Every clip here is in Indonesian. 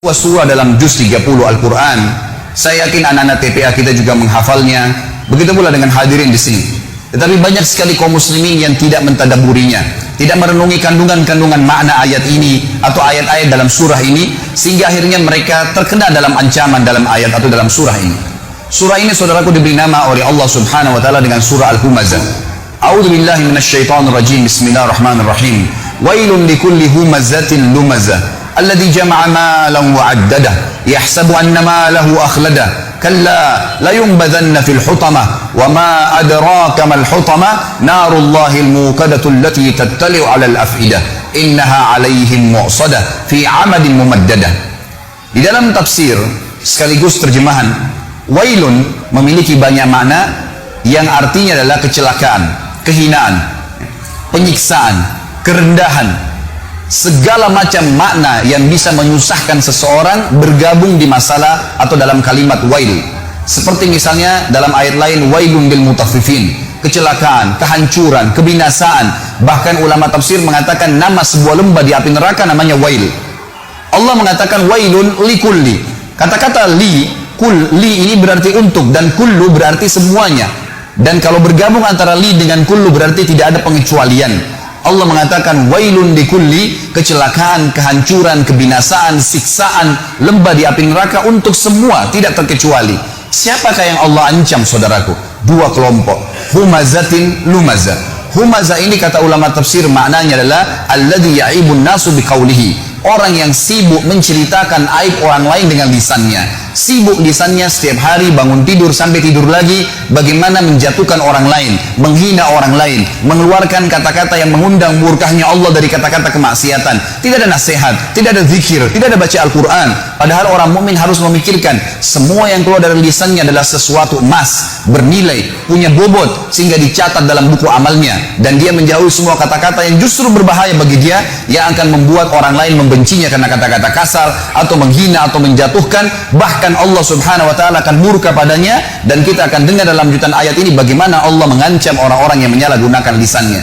surah dalam juz 30 Al-Quran. Saya yakin anak-anak TPA kita juga menghafalnya. Begitu pula dengan hadirin di sini. Tetapi banyak sekali kaum muslimin yang tidak mentadaburinya, tidak merenungi kandungan-kandungan makna ayat ini atau ayat-ayat dalam surah ini, sehingga akhirnya mereka terkena dalam ancaman dalam ayat atau dalam surah ini. Surah ini, saudaraku, diberi nama oleh Allah Subhanahu wa taala dengan surah Al-Humazah. A'udzu billahi minasyaitonir rajim. Bismillahirrahmanirrahim. Wailun likulli humazatin lumazah alladhi jama'a malan wa 'addadah yahsabu anna malahu akhladah kalla la yunbadhanna fil hutamah wa ma adraka mal hutamah narullahil muqadatu allati tattali'u 'alal afidah innaha 'alaihim mu'sadah fi 'amadin mumaddadah. Di dalam tafsir sekaligus terjemahan, wailun memiliki banyak makna yang artinya adalah kecelakaan, kehinaan, penyiksaan, kerendahan. Segala macam makna yang bisa menyusahkan seseorang bergabung di masalah atau dalam kalimat wail. Seperti misalnya dalam ayat lain, wailun lil mutaffifin, kecelakaan, kehancuran, kebinasaan. Bahkan ulama tafsir mengatakan nama sebuah lembah di api neraka namanya wail. Allah mengatakan wailun likulli. Kata-kata li, kul, li ini berarti untuk, dan kullu berarti semuanya. Dan kalau bergabung antara li dengan kullu berarti tidak ada pengecualian. Allah mengatakan wailun likulli, kecelakaan, kehancuran, kebinasaan, siksaan, lembah di api neraka untuk semua, tidak terkecuali. Siapakah yang Allah ancam, saudaraku? Dua kelompok, humazatin lumazah. Humazah ini kata ulama tafsir maknanya adalah alladzi ya'ibun nasu biqaulihi, orang yang sibuk menceritakan aib orang lain dengan lisannya. Sibuk lisannya setiap hari bangun tidur sampai tidur lagi bagaimana menjatuhkan orang lain, menghina orang lain, mengeluarkan kata-kata yang mengundang murkahnya Allah dari kata-kata kemaksiatan. Tidak ada nasihat, tidak ada zikir, tidak ada baca Al-Quran. Padahal orang mukmin harus memikirkan semua yang keluar dari lisannya adalah sesuatu emas, bernilai, punya bobot, sehingga dicatat dalam buku amalnya. Dan dia menjauhi semua kata-kata yang justru berbahaya bagi dia, yang akan membuat orang lain membencinya karena kata-kata kasar atau menghina atau menjatuhkan. Bahkan Allah Subhanahu wa taala akan murka padanya, dan kita akan dengar dalam lanjutan ayat ini bagaimana Allah mengancam orang-orang yang menyalahgunakan lisannya.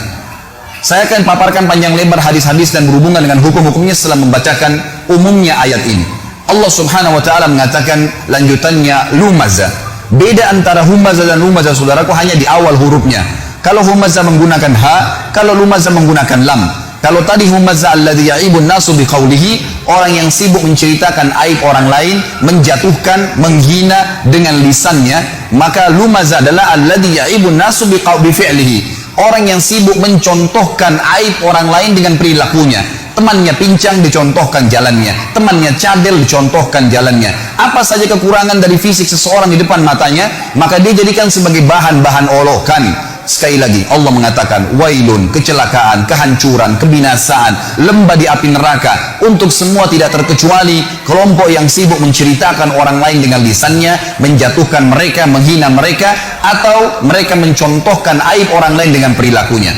Saya akan paparkan panjang lebar hadis-hadis dan berhubungan dengan hukum-hukumnya setelah membacakan umumnya ayat ini. Allah Subhanahu wa taala mengatakan lanjutannya lumazah. Beda antara humazah dan lumazah, saudaraku, hanya di awal hurufnya. Kalau humazah menggunakan ha, kalau lumazah menggunakan lam. Kalau tadi humazah alladzi ya'ibun nasu biqaulihi, orang yang sibuk menceritakan aib orang lain, menjatuhkan, menghina dengan lisannya, maka lumazah adalah alladzi ya'ibun nasu bifi'lihi, orang yang sibuk mencontohkan aib orang lain dengan perilakunya. Temannya pincang dicontohkan jalannya, temannya cadel dicontohkan jalannya. Apa saja kekurangan dari fisik seseorang di depan matanya, maka dia jadikan sebagai bahan-bahan olokan. Sekali lagi Allah mengatakan wailun, kecelakaan, kehancuran, kebinasaan, lembah di api neraka untuk semua tidak terkecuali kelompok yang sibuk menceritakan orang lain dengan lisannya, menjatuhkan mereka, menghina mereka, atau mereka mencontohkan aib orang lain dengan perilakunya.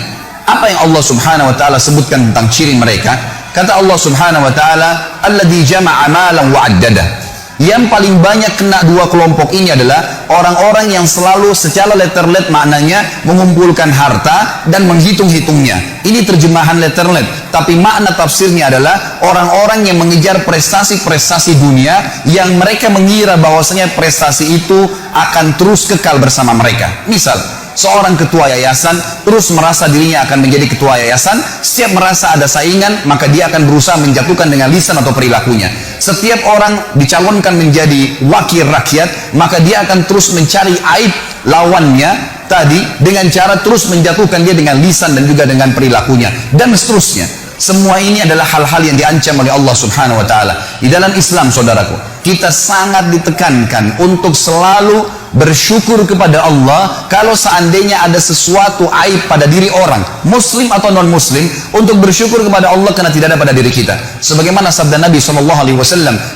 Apa yang Allah Subhanahu wa taala sebutkan tentang ciri mereka? Kata Allah Subhanahu wa taala alladzi jama'a malan wa 'addadah. Yang paling banyak kena dua kelompok ini adalah orang-orang yang selalu secara letter-let maknanya mengumpulkan harta dan menghitung-hitungnya. Ini terjemahan letter-let, tapi makna tafsirnya adalah orang-orang yang mengejar prestasi-prestasi dunia yang mereka mengira bahwasanya prestasi itu akan terus kekal bersama mereka. Misal, seorang ketua yayasan terus merasa dirinya akan menjadi ketua yayasan. Setiap merasa ada saingan, maka dia akan berusaha menjatuhkan dengan lisan atau perilakunya. Setiap orang dicalonkan menjadi wakil rakyat, maka dia akan terus mencari aib lawannya tadi dengan cara terus menjatuhkan dia dengan lisan dan juga dengan perilakunya, dan seterusnya. Semua ini adalah hal-hal yang diancam oleh Allah Subhanahu wa taala. Di dalam Islam, saudaraku, kita sangat ditekankan untuk selalu bersyukur kepada Allah kalau seandainya ada sesuatu aib pada diri orang, muslim atau non muslim, untuk bersyukur kepada Allah karena tidak ada pada diri kita. Sebagaimana sabda Nabi SAW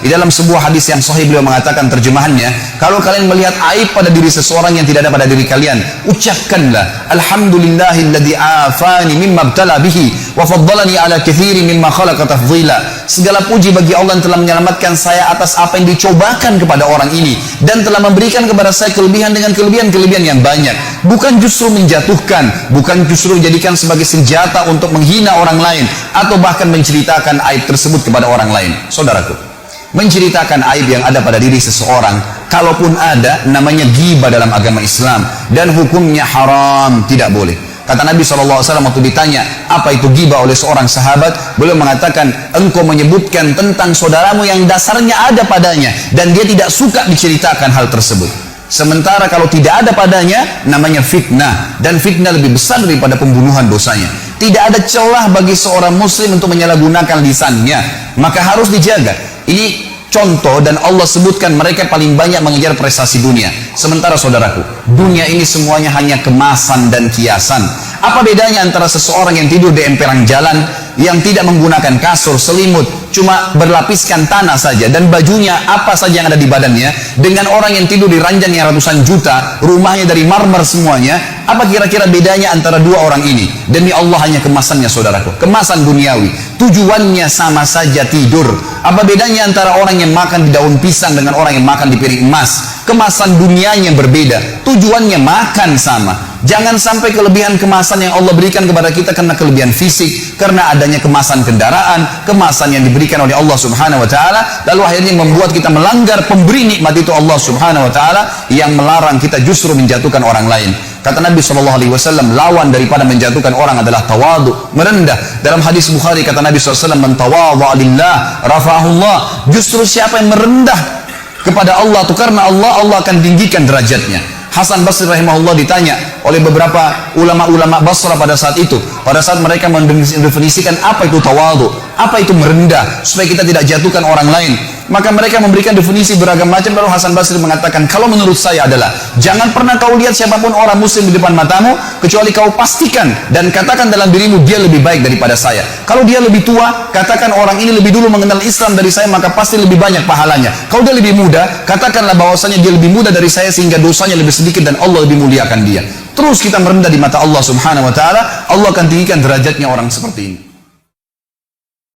di dalam sebuah hadis yang sahih, beliau mengatakan terjemahannya, kalau kalian melihat aib pada diri seseorang yang tidak ada pada diri kalian, ucapkanlah alhamdulillahilladzi afani mimma ibtala bihi wa faddalani ala katsiri mimma khalaqa tafdhila. Segala puji bagi Allah yang telah menyelamatkan saya atas apa yang dicobakan kepada orang ini, dan telah memberikan kepada saya kelebihan dengan kelebihan-kelebihan yang banyak. Bukan justru menjatuhkan, bukan justru dijadikan sebagai senjata untuk menghina orang lain atau bahkan menceritakan aib tersebut kepada orang lain. Saudaraku, menceritakan aib yang ada pada diri seseorang, kalaupun ada, namanya ghibah dalam agama Islam dan hukumnya haram, tidak boleh. Kata Nabi SAW waktu ditanya apa itu ghibah oleh seorang sahabat, beliau mengatakan, engkau menyebutkan tentang saudaramu yang dasarnya ada padanya dan dia tidak suka diceritakan hal tersebut. Sementara kalau tidak ada padanya, namanya fitnah, dan fitnah lebih besar daripada pembunuhan dosanya. Tidak ada celah bagi seorang muslim untuk menyalahgunakan lisannya, maka harus dijaga. Ini contoh, dan Allah sebutkan mereka paling banyak mengejar prestasi dunia. Sementara saudaraku, dunia ini semuanya hanya kemasan dan kiasan. Apa bedanya antara seseorang yang tidur di emperan jalan, yang tidak menggunakan kasur, selimut, cuma berlapiskan tanah saja, dan bajunya apa saja yang ada di badannya, dengan orang yang tidur di ranjang yang ratusan juta, rumahnya dari marmer semuanya? Apa kira-kira bedanya antara dua orang ini? Demi Allah, hanya kemasannya saudaraku, kemasan duniawi. Tujuannya sama saja, tidur. Apa bedanya antara orang yang makan di daun pisang dengan orang yang makan di piring emas? Kemasan dunianya berbeda, tujuannya makan sama. Jangan sampai kelebihan kemasan yang Allah berikan kepada kita karena kelebihan fisik, karena adanya kemasan kendaraan, kemasan yang diberikan oleh Allah Subhanahu wa taala, lalu akhirnya membuat kita melanggar pemberi nikmat itu, Allah Subhanahu wa taala, yang melarang kita justru menjatuhkan orang lain. Kata Nabi SAW, lawan daripada menjatuhkan orang adalah tawadu, merendah. Dalam hadis Bukhari kata Nabi SAW, man tawadha lillah rafa'ahullah. Justru siapa yang merendah kepada Allah itu karena Allah, Allah akan tinggikan derajatnya. Hasan Basri rahimahullah ditanya oleh beberapa ulama-ulama Basra pada saat itu, pada saat mereka mendefinisikan apa itu tawadu, apa itu merendah, supaya kita tidak jatuhkan orang lain. Maka mereka memberikan definisi beragam macam. Lalu Hasan Basri mengatakan, kalau menurut saya adalah, jangan pernah kau lihat siapapun orang muslim di depan matamu, kecuali kau pastikan dan katakan dalam dirimu, dia lebih baik daripada saya. Kalau dia lebih tua, katakan orang ini lebih dulu mengenal Islam dari saya, maka pasti lebih banyak pahalanya. Kalau dia lebih muda, katakanlah bahwasanya dia lebih muda dari saya sehingga dosanya lebih sedikit dan Allah lebih muliakan dia. Terus kita merendah di mata Allah Subhanahu wa taala, Allah akan tinggikan derajatnya orang seperti ini.